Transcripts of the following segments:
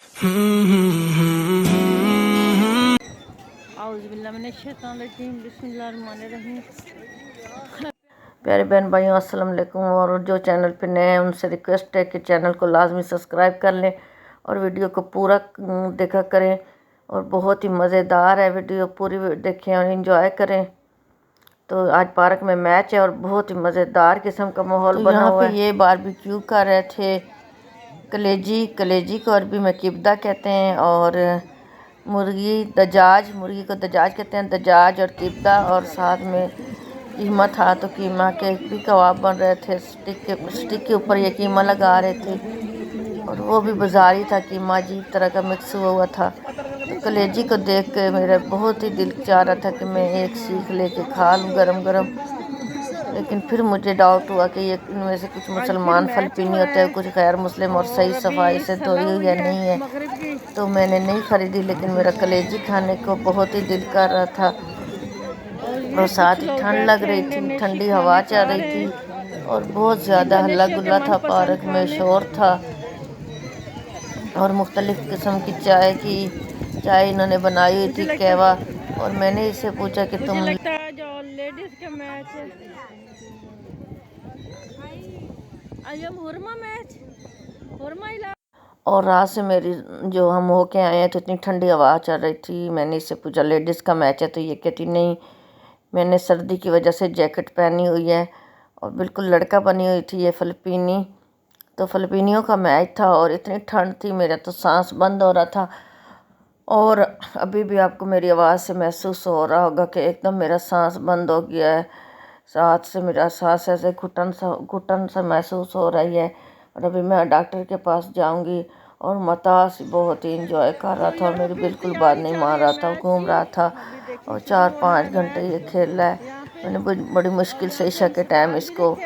प्यारे बहन भाइयों अस्सलाम वालेकुम। और जो चैनल पे नए हैं उनसे रिक्वेस्ट है कि चैनल को लाजमी सब्सक्राइब कर लें और वीडियो को पूरा देखा करें। और बहुत ही मज़ेदार है वीडियो, पूरी देखें और एंजॉय करें। तो आज पार्क में मैच है और बहुत ही मज़ेदार किस्म का माहौल बना हुआ है। ये बारबेक्यू कर रहे थे कलेजी को अरबी में किब्दा कहते हैं, और मुर्गी को दजाज कहते हैं, दजाज और किब्दा। और साथ में कीमा था, तो कीमा के भी कबाब बन रहे थे। स्टिक के ऊपर ये कीमा लगा रहे थे, और वो भी बाजारी था कीमा, अजीब तरह का मिक्स हुआ था। तो कलेजी को देख के मेरा बहुत ही दिल चाह रहा था कि मैं एक सीख लेके खा लूँ गरम गरम। लेकिन फिर मुझे डाउट हुआ कि ये इनमें से कुछ मुसलमान फ़िलिपीनी होते हैं, कुछ गैर मुस्लिम, और सही सफाई से धोई हुई या नहीं है, तो मैंने नहीं ख़रीदी। लेकिन मेरा कलेजी खाने को बहुत ही दिल कर रहा था, और साथ ही ठंड लग रही थी, ठंडी हवा चल रही थी, और बहुत ज़्यादा हल्ला गुल्ला था पार्क में, शोर था। और मुख्तलिफ़ किस्म की चाय इन्होंने बनाई हुई थी, कहवा। और मैंने इससे पूछा कि तुम जो लेडीज का मैच है, और रात से मेरी जो हम होके आए हैं तो इतनी ठंडी हवा चल रही थी। मैंने इससे पूछा लेडीज़ का मैच है, तो ये कहती नहीं, मैंने सर्दी की वजह से जैकेट पहनी हुई है। और बिल्कुल लड़का बनी हुई थी ये फ़िलिपीनी। तो फ़िलिपीनियों का मैच था और इतनी ठंड थी, मेरा तो सांस बंद हो रहा था। और अभी भी आपको मेरी आवाज़ से महसूस हो रहा होगा कि एकदम मेरा सांस बंद हो गया है। साथ से मेरा सांस ऐसे घुटन सा महसूस हो रही है। और अभी मैं डॉक्टर के पास जाऊंगी। और मतास बहुत ही इंजॉय कर रहा था और मेरी बिल्कुल बात नहीं मान रहा था, घूम रहा था। और 4-5 घंटे ये खेल रहा है। मैंने बड़ी मुश्किल से ईशा के टाइम इसको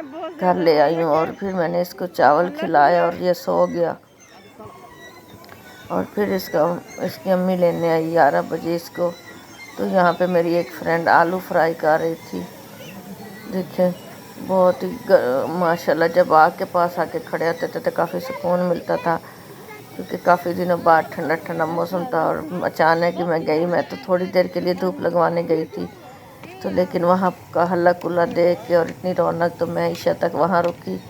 घर ले आई हूँ, और फिर मैंने इसको चावल खिलाया और ये सो गया। और फिर इसकी अम्मी लेने आई 11 बजे इसको। तो यहाँ पे मेरी एक फ्रेंड आलू फ्राई कर रही थी। देखें, बहुत ही माशाल्लाह, जब आग के पास आके खड़े होते थे तो काफ़ी सुकून मिलता था, क्योंकि काफ़ी दिनों बाद ठंडा ठंडा मौसम था। और अचानक ही मैं तो थोड़ी देर के लिए धूप लगवाने गई थी, तो लेकिन वहाँ का हल्ला कुल्ला देख के और इतनी रौनक, तो मैं ईशा तक वहाँ रुकी।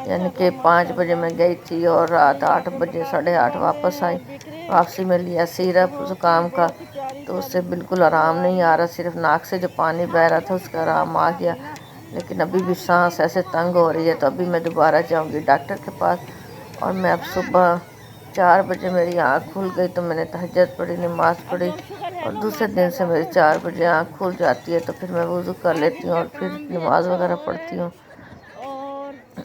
यानी कि 5 बजे मैं गई थी और रात 8 बजे 8:30 वापस आई। वापसी में लिया सिरप ज़ुकाम का, तो उससे बिल्कुल आराम नहीं आ रहा, सिर्फ नाक से जो पानी बह रहा था उसका आराम आ गया। लेकिन अभी भी सांस ऐसे तंग हो रही है, तो अभी मैं दोबारा जाऊंगी डॉक्टर के पास। और मैं अब सुबह 4 बजे मेरी आँख खुल गई, तो मैंने तहज्जुद पढ़ी, नमाज़ पढ़ी। और दूसरे दिन से मेरी 4 बजे आँख खुल जाती है, तो फिर मैं वज़ू कर लेती हूँ और फिर नमाज़ वगैरह पढ़ती हूँ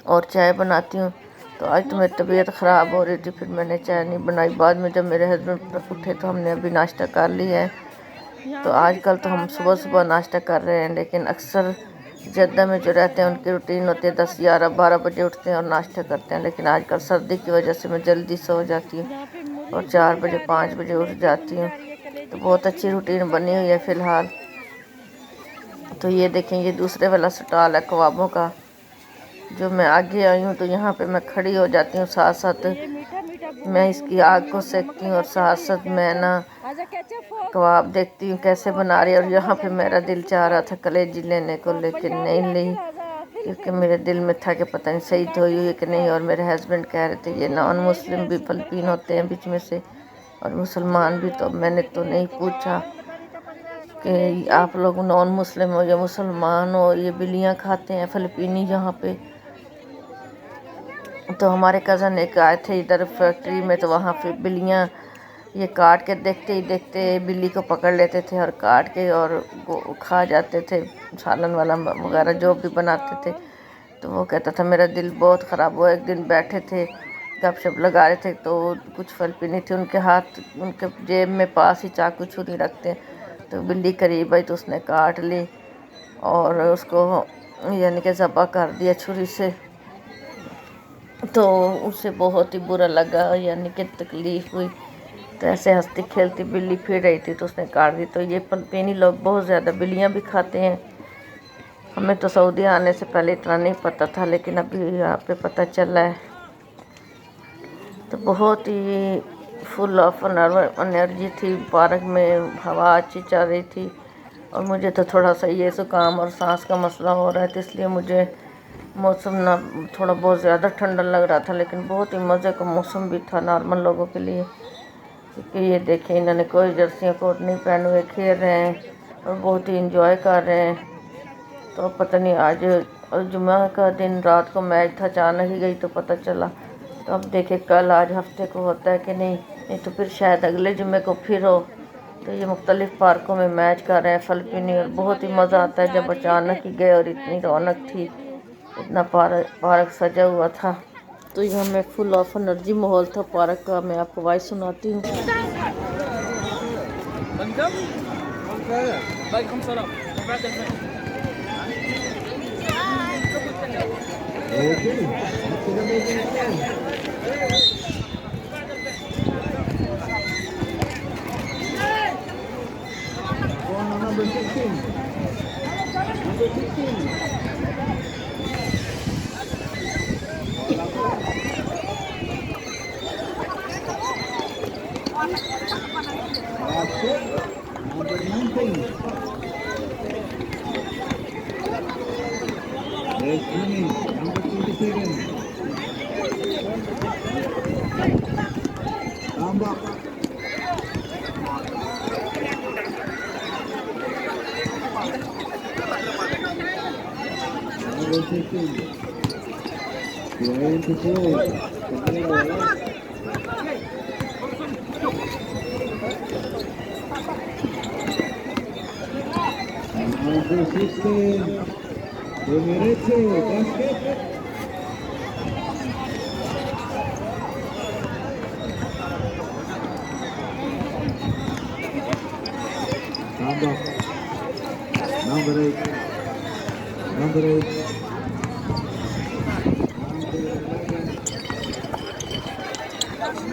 और चाय बनाती हूँ। तो आज तो मेरी तबीयत ख़राब हो रही थी, फिर मैंने चाय नहीं बनाई। बाद में जब मेरे हस्बैंड उठे तो हमने अभी नाश्ता कर लिया है। तो आजकल तो हम सुबह सुबह नाश्ता कर रहे हैं, लेकिन अक्सर जद्दा में जो रहते हैं उनकी रूटीन होती है 10, 11, 12 बजे उठते हैं और नाश्ता करते हैं। लेकिन आजकल सर्दी की वजह से मैं जल्दी सो जाती हूँ और 4 बजे 5 बजे उठ जाती हूँ। तो बहुत अच्छी रूटीन बनी हुई है फ़िलहाल। तो ये देखें, ये दूसरे वाला स्टॉल है कबाबों का। जो मैं आगे आई हूँ तो यहाँ पे मैं खड़ी हो जाती हूँ, साथ साथ मैं इसकी आग को सेकती हूँ और साथ साथ मैं ना कबाब देखती हूँ कैसे बना रही है। और यहाँ पे मेरा दिल चाह रहा था कलेजी लेने को, लेकिन नहीं ली, क्योंकि मेरे दिल में था कि पता नहीं सही धोई हुई कि नहीं। और मेरे हस्बैंड कह रहे थे ये नॉन मुस्लिम भी फ़िलिपीन होते हैं बीच में से, और मुसलमान भी। तो मैंने तो नहीं पूछा कि आप लोग नॉन मुस्लिम हो या मुसलमान हो, ये बिल्लियाँ खाते हैं फ़िलिपीनी यहाँ पे। तो हमारे कज़न एक आए थे इधर फैक्ट्री में, तो वहाँ पे बिल्लियाँ ये काट के देखते ही देखते बिल्ली को पकड़ लेते थे और काट के और वो खा जाते थे, सालन वाला वगैरह जो भी बनाते थे। तो वो कहता था मेरा दिल बहुत ख़राब हुआ। एक दिन बैठे थे गपशप लगा रहे थे, तो कुछ फ़िलिपीनी थे, उनके हाथ उनके जेब में पास ही चाकू छुरी रखते हैं। तो बिल्ली करीब आई तो उसने काट ली और उसको यानी कि ज़बह कर दिया छुरी से। तो उसे बहुत ही बुरा लगा, यानी कि तकलीफ़ हुई। तो ऐसे हंसती खेलती बिल्ली फिर रही थी तो उसने काट दी। तो ये फ़िलिपीनी लोग बहुत ज़्यादा बिल्लियाँ भी खाते हैं। हमें तो सऊदी आने से पहले इतना नहीं पता था, लेकिन अभी यहाँ पे पता चला है। तो बहुत ही फुल ऑफ एनर्जी थी। पार्क में हवा अच्छी चल रही थी और मुझे तो थोड़ा सा ये ज़ुकाम और सांस का मसला हो रहा है, तो इसलिए मुझे मौसम ना थोड़ा बहुत ज़्यादा ठंडा लग रहा था, लेकिन बहुत ही मज़े का मौसम भी था नॉर्मल लोगों के लिए। क्योंकि ये देखें, इन्होंने कोई जर्सियाँ कोट नहीं पहने हुए खेल रहे हैं और बहुत ही इंजॉय कर रहे हैं। तो पता नहीं आज जुम्मे का दिन रात को मैच था, अचानक ही गई तो पता चला। तो अब देखे कल आज हफ्ते को होता है कि नहीं तो फिर शायद अगले जुम्मे को फिर हो। तो ये मुख्तलिफ़ पार्कों में मैच कर रहे हैं फ़िलिपीनी, और बहुत ही मज़ा आता है जब अचानक ही गए और इतनी रौनक थी, इतना पार्क सजा हुआ था। तो यहाँ में फुल ऑफ एनर्जी माहौल था पार्क का। मैं आपको वॉइस सुनाती हूँ।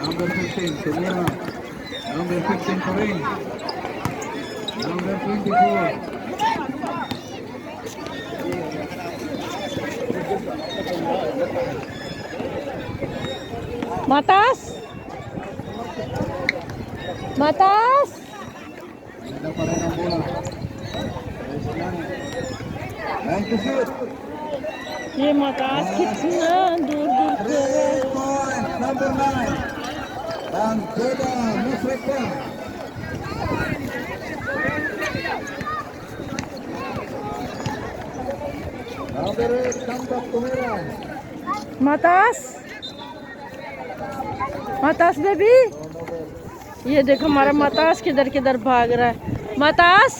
Number 15, Tumira. Number 15, Corinne. Number 24. Matas? Matas? Ganda pa rin ang bola. Line to shoot. ये मतास कितना दूर दूर से है। 3 point, number 9. Angela Musrika. Number 8, Tambak Tumira. मतास मतास baby, ये देखो हमारा मतास किधर किधर भाग रहा है। मतास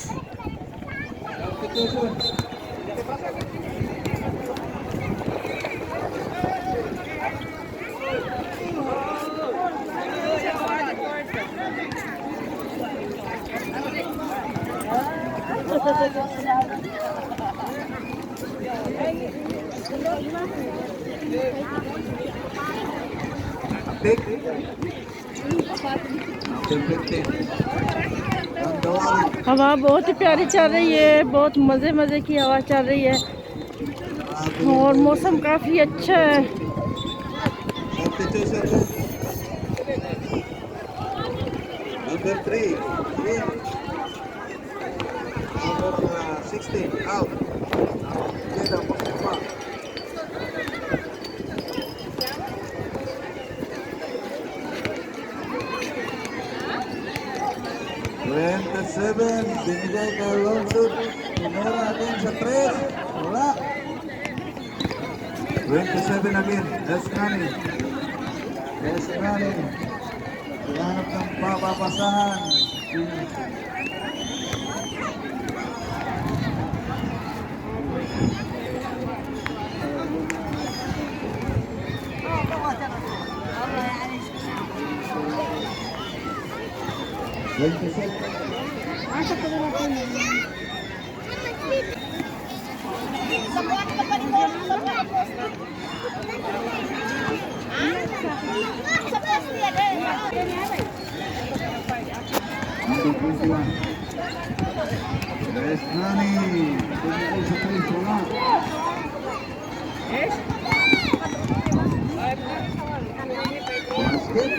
Pick. Number 15. Gandawali. हवा बहुत ही प्यारी चल रही है, बहुत मज़े मज़े की हवा चल रही है और मौसम काफ़ी अच्छा है। Substitution. Number 3. In. Number 16. Out. Jeda Mustafa. Seven, binigay kay Alonso. Tumira again sa 3. Wala. 27 again. Desnani. Hihanap ng papapasahan. Number 21. Desnani. Binigay sa 3. Wala. Basket.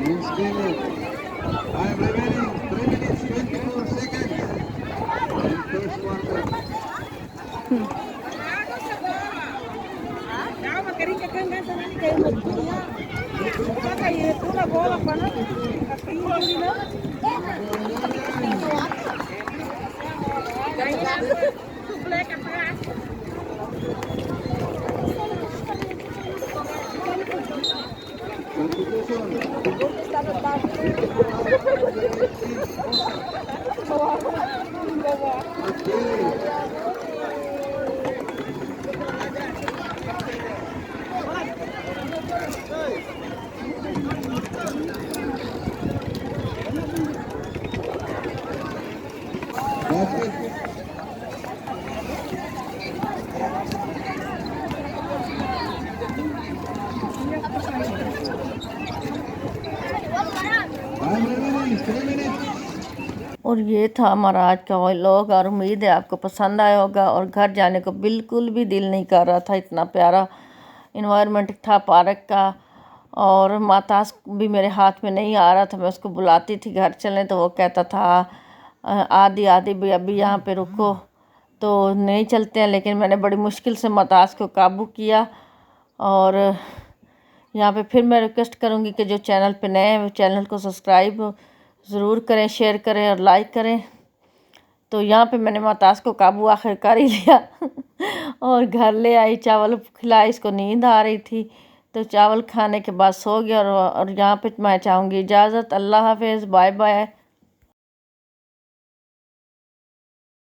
In skill. Time remaining 3 minutes 24 seconds. In first quarter. Basket. Time remaining 3 minutes. और ये था हमारा आज का vlog और उम्मीद है आपको पसंद आया होगा। और घर जाने को बिल्कुल भी दिल नहीं कर रहा था, इतना प्यारा इन्वायरमेंट था पार्क का। और मातास भी मेरे हाथ में नहीं आ रहा था, मैं उसको बुलाती थी घर चलने तो वो कहता था आदि आदि भी अभी यहाँ पे रुको, तो नहीं चलते हैं। लेकिन मैंने बड़ी मुश्किल से मातास को काबू किया। और यहाँ पे फिर मैं रिक्वेस्ट करूँगी कि जो चैनल पे नए हैं वो चैनल को सब्सक्राइब ज़रूर करें, शेयर करें और लाइक करें। तो यहाँ पे मैंने मातास को काबू आखिर कर ही लिया और घर ले आई, चावल खिलाई, इसको नींद आ रही थी तो चावल खाने के बाद सो गया। और यहाँ पे मैं चाहूँगी इजाज़त। अल्लाह हाफिज़, बाय बाय।